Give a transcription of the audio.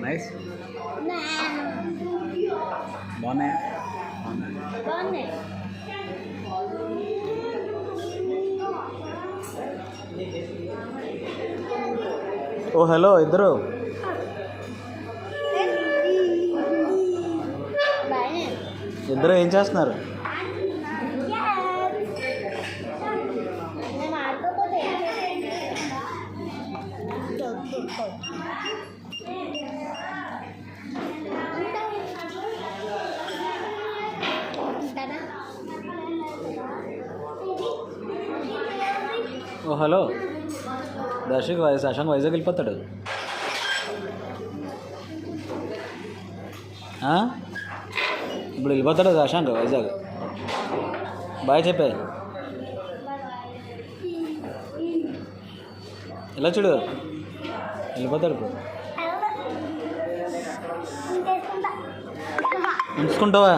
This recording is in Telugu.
నైస్ బాగున్నాయి. ఓ హలో ఇద్దరు ఏం చేస్తున్నారు? ఓ హలో శశాంక్ వైజాగ్ వెళ్ళిపోతాడు. ఇప్పుడు వెళ్ళిపోతాడు శశాంక్ వైజాగ్. బాయ్ చెప్పే. ఇలా చూడు వెళ్ళిపోతాడు. ఇప్పుడు ఉంచుకుంటావా?